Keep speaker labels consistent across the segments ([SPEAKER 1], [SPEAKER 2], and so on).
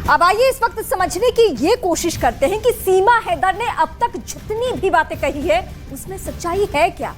[SPEAKER 1] अब आइए इस वक्त समझने की ये कोशिश करते हैं कि सीमा हैदर ने अब तक जितनी भी बातें कही है उसमें सच्चाई है क्या।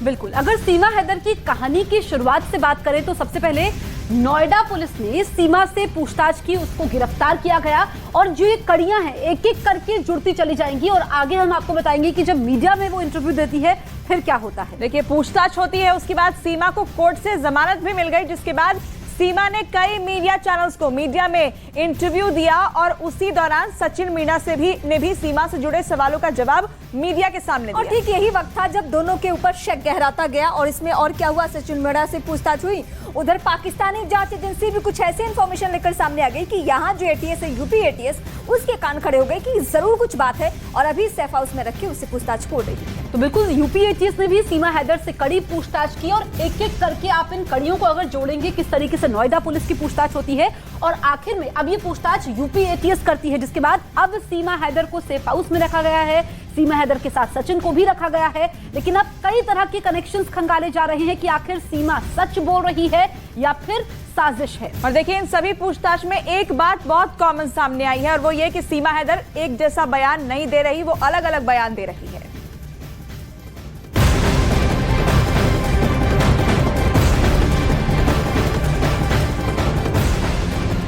[SPEAKER 2] बिल्कुल, अगर सीमा हैदर की कहानी की शुरुआत से बात करें तो सबसे पहले नोएडा पुलिस ने सीमा से पूछताछ की, उसको गिरफ्तार किया गया और जो ये कड़ियां हैं एक एक करके जुड़ती चली जाएंगी और आगे हम आपको बताएंगे कि जब मीडिया में वो इंटरव्यू देती है फिर क्या होता है।
[SPEAKER 3] देखिए, पूछताछ होती है, उसके बाद सीमा को कोर्ट से जमानत भी मिल गई, जिसके बाद सीमा ने कई मीडिया चैनल्स को मीडिया में इंटरव्यू दिया और उसी दौरान सचिन मीणा ने भी सीमा से जुड़े सवालों का जवाब मीडिया के सामने दिया।
[SPEAKER 1] और ठीक यही वक्त था जब दोनों के ऊपर शक गहराता गया और इसमें और क्या हुआ, सचिन मीणा से पूछताछ हुई, उधर पाकिस्तानी जांच एजेंसी भी कुछ ऐसी इंफॉर्मेशन लेकर सामने आ गई कि यहाँ जो एटीएस है यूपी एटीएस, उसके कान खड़े हो गए कि जरूर कुछ बात है और अभी सेफ हाउस में रख के उससे पूछताछ हो रही है।
[SPEAKER 2] तो बिल्कुल यूपी एटीएस ने भी सीमा हैदर से कड़ी पूछताछ की और एक एक करके आप इन कड़ियों को अगर जोड़ेंगे किस तरीके से नोएडा पुलिस की पूछताछ होती है और आखिर में अब ये पूछताछ यूपी एटीएस करती है, जिसके बाद अब सीमा हैदर को सेफ हाउस में रखा गया है, सीमा हैदर के साथ सचिन को भी रखा गया है। लेकिन अब कई तरह के कनेक्शंस खंगाले जा रहे हैं कि आखिर सीमा सच बोल रही है या फिर साजिश है।
[SPEAKER 3] और देखिए, इन सभी पूछताछ में एक बात बहुत कॉमन सामने आई है और वो ये कि सीमा हैदर एक जैसा बयान नहीं दे रही, वो अलग अलग बयान दे रही है।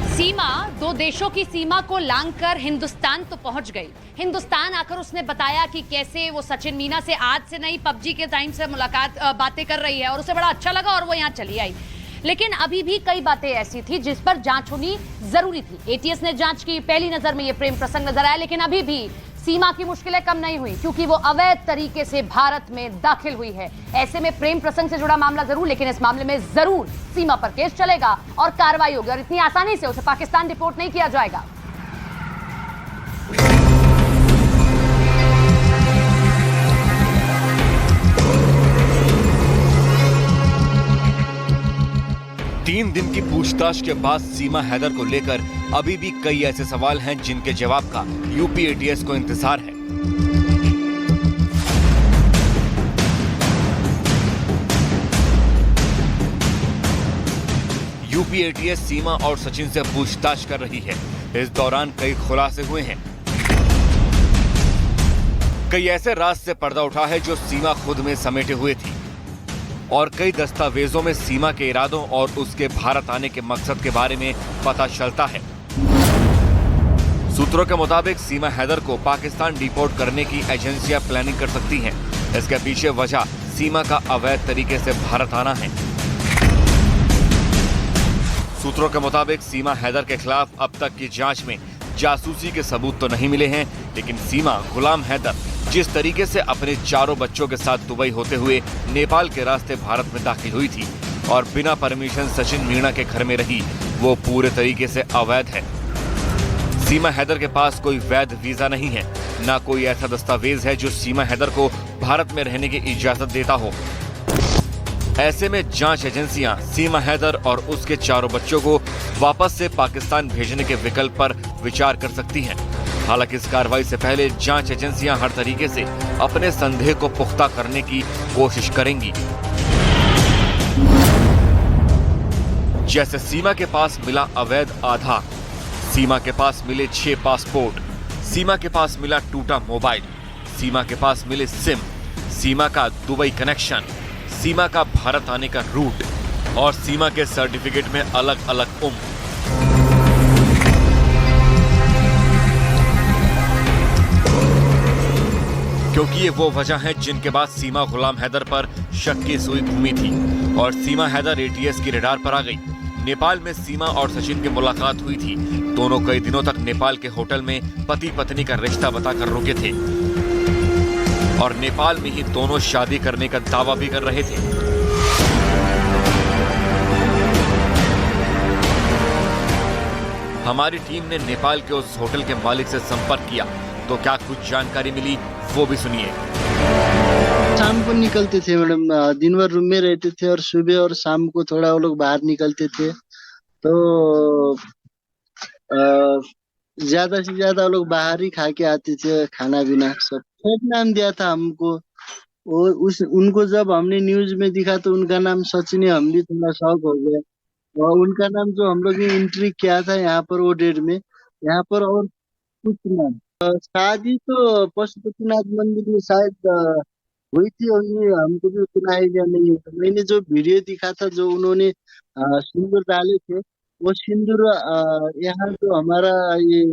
[SPEAKER 4] सीमा दो देशों की सीमा को लांघकर हिंदुस्तान तो पहुंच गई। हिंदुस्तान आकर उसने बताया कि कैसे वो सचिन मीणा से आज से नहीं पबजी के टाइम से बातें कर रही है और उसे बड़ा अच्छा लगा और वो यहाँ चली आई। लेकिन अभी भी कई बातें ऐसी थी जिस पर जांच होनी जरूरी थी। एटीएस ने जांच की, पहली नजर में ये प्रेम प्रसंग नजर आया, लेकिन अभी भी सीमा की मुश्किलें कम नहीं हुई क्योंकि वो अवैध तरीके से भारत में दाखिल हुई है। ऐसे में प्रेम प्रसंग से जुड़ा मामला जरूर, लेकिन इस मामले में जरूर सीमा पर केस चलेगा और कार्रवाई होगी और इतनी आसानी से उसे पाकिस्तान डिपोर्ट नहीं किया जाएगा।
[SPEAKER 5] तीन दिन की पूछताछ के बाद सीमा हैदर को लेकर अभी भी कई ऐसे सवाल हैं जिनके जवाब का यूपी एटीएस को इंतजार है। यूपी एटीएस सीमा और सचिन से पूछताछ कर रही है। इस दौरान कई खुलासे हुए हैं। कई ऐसे राज से पर्दा उठा है जो सीमा खुद में समेटे हुए थी और कई दस्तावेजों में सीमा के इरादों और उसके भारत आने के मकसद के बारे में पता चलता है। सूत्रों के मुताबिक सीमा हैदर को पाकिस्तान डिपोर्ट करने की एजेंसियां प्लानिंग कर सकती हैं। इसके पीछे वजह सीमा का अवैध तरीके से भारत आना है। सूत्रों के मुताबिक सीमा हैदर के खिलाफ अब तक की जांच में जासूसी के सबूत तो नहीं मिले हैं, लेकिन सीमा गुलाम हैदर जिस तरीके से अपने चारों बच्चों के साथ दुबई होते हुए नेपाल के रास्ते भारत में दाखिल हुई थी और बिना परमिशन सचिन मीणा के घर में रही, वो पूरे तरीके से अवैध है। सीमा हैदर के पास कोई वैध वीजा नहीं है, ना कोई ऐसा दस्तावेज है जो सीमा हैदर को भारत में रहने की इजाजत देता हो। ऐसे में जांच एजेंसियां सीमा हैदर और उसके चारों बच्चों को वापस से पाकिस्तान भेजने के विकल्प पर विचार कर सकती हैं। हालांकि इस कार्रवाई से पहले जांच एजेंसियां हर तरीके से अपने संदेह को पुख्ता करने की कोशिश करेंगी। जैसे सीमा के पास मिला अवैध आधार, सीमा के पास मिले 6 पासपोर्ट, सीमा के पास मिला टूटा मोबाइल, सीमा के पास मिले सिम, सीमा का दुबई कनेक्शन, सीमा का भारत आने का रूट और सीमा के सर्टिफिकेट में अलग अलग उम्र। क्योंकि ये वो वजह है जिनके बाद सीमा गुलाम हैदर पर शक की सुई घूमी थी और सीमा हैदर एटीएस की रडार पर आ गई। नेपाल में सीमा और सचिन की मुलाकात हुई थी। दोनों कई दिनों तक नेपाल के होटल में पति पत्नी का रिश्ता बताकर रुके थे और नेपाल में ही दोनों शादी करने का दावा भी कर रहे थे। हमारी टीम ने नेपाल के उस होटल के मालिक से संपर्क किया तो क्या कुछ जानकारी मिली, वो भी सुनिए।
[SPEAKER 6] शाम को निकलते थे मैडम, दिन भर रूम में रहते थे और सुबह और शाम को थोड़ा वो लोग बाहर निकलते थे। तो ज्यादा से ज्यादा वो लोग बाहर ही खा के आते थे, खाना पीना सब। फेक नाम दिया था हमको। उनको जब हमने न्यूज में दिखा तो उनका नाम सचिन है, हम भी थोड़ा शौक हो गए। और उनका नाम जो हम लोग ने एंट्री किया था यहाँ पर वो डेट में, यहाँ पर और कुछ ना। शादी तो पशुपतिनाथ मंदिर में शायद हुई थी, और ये हमको भी उतना आइडिया नहीं है। तो मैंने जो वीडियो दिखा था, जो उन्होंने सिंदूर डाले थे, वो सिंदूर यहाँ जो हमारा ये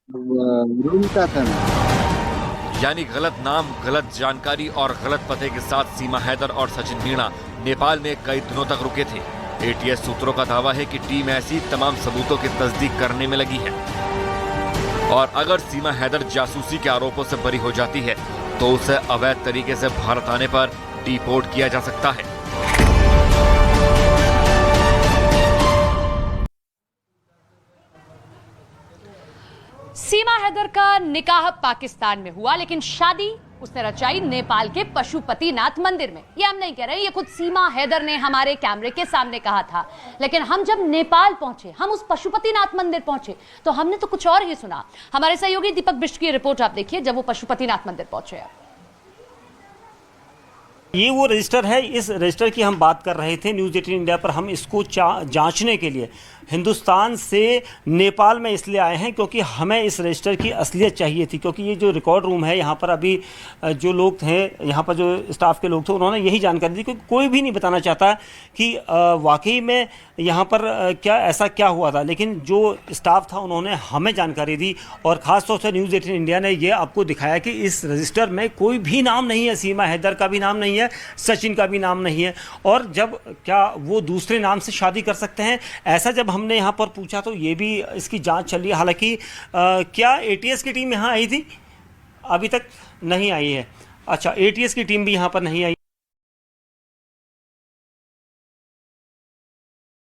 [SPEAKER 6] रूम का था ना।
[SPEAKER 5] यानी गलत नाम, गलत जानकारी और गलत पते के साथ सीमा हैदर और सचिन मीणा नेपाल में कई दिनों तक रुके थे। एटीएस सूत्रों का दावा है कि टीम ऐसी तमाम सबूतों की तस्दीक करने में लगी है, और अगर सीमा हैदर जासूसी के आरोपों से बरी हो जाती है तो उसे अवैध तरीके से भारत आने पर डिपोर्ट किया जा सकता है।
[SPEAKER 4] सीमा हैदर का निकाह पाकिस्तान में हुआ, लेकिन शादी उसने रचाई नेपाल के पशुपतिनाथ मंदिर में। ये हम नहीं कह रहे, ये खुद सीमा हैदर ने हमारे कैमरे के सामने कहा था। लेकिन हम जब नेपाल पहुंचे, हम उस पशुपतिनाथ मंदिर पहुंचे, तो हमने तो कुछ और ही सुना। हमारे सहयोगी दीपक बिष्ट की रिपोर्ट आप देखिए, जब वो पशुपतिनाथ मंदिर पहुंचे।
[SPEAKER 7] ये वो रजिस्टर है, इस रजिस्टर की हम बात कर रहे थे न्यूज़ 18 इंडिया पर। हम इसको जांचने के लिए हिंदुस्तान से नेपाल में इसलिए आए हैं क्योंकि हमें इस रजिस्टर की असलियत चाहिए थी। क्योंकि ये जो रिकॉर्ड रूम है, यहाँ पर अभी जो लोग थे, यहाँ पर जो स्टाफ के लोग थे, उन्होंने यही जानकारी दी। क्योंकि कोई भी नहीं बताना चाहता कि वाकई में यहाँ पर क्या हुआ था। लेकिन जो स्टाफ था उन्होंने हमें जानकारी दी, और ख़ासतौर से न्यूज़ 18 इंडिया ने ये आपको दिखाया कि इस रजिस्टर में कोई भी नाम नहीं है। सीमा हैदर का भी नाम नहीं है, सचिन का भी नाम नहीं है। और जब क्या वो दूसरे नाम से शादी कर सकते हैं, ऐसा जब हमने यहाँ पर पूछा तो ये भी इसकी जांच चल रही है। हालांकि क्या एटीएस की टीम यहाँ आई थी? अभी तक नहीं आई है। अच्छा, एटीएस की टीम भी यहाँ पर नहीं आई।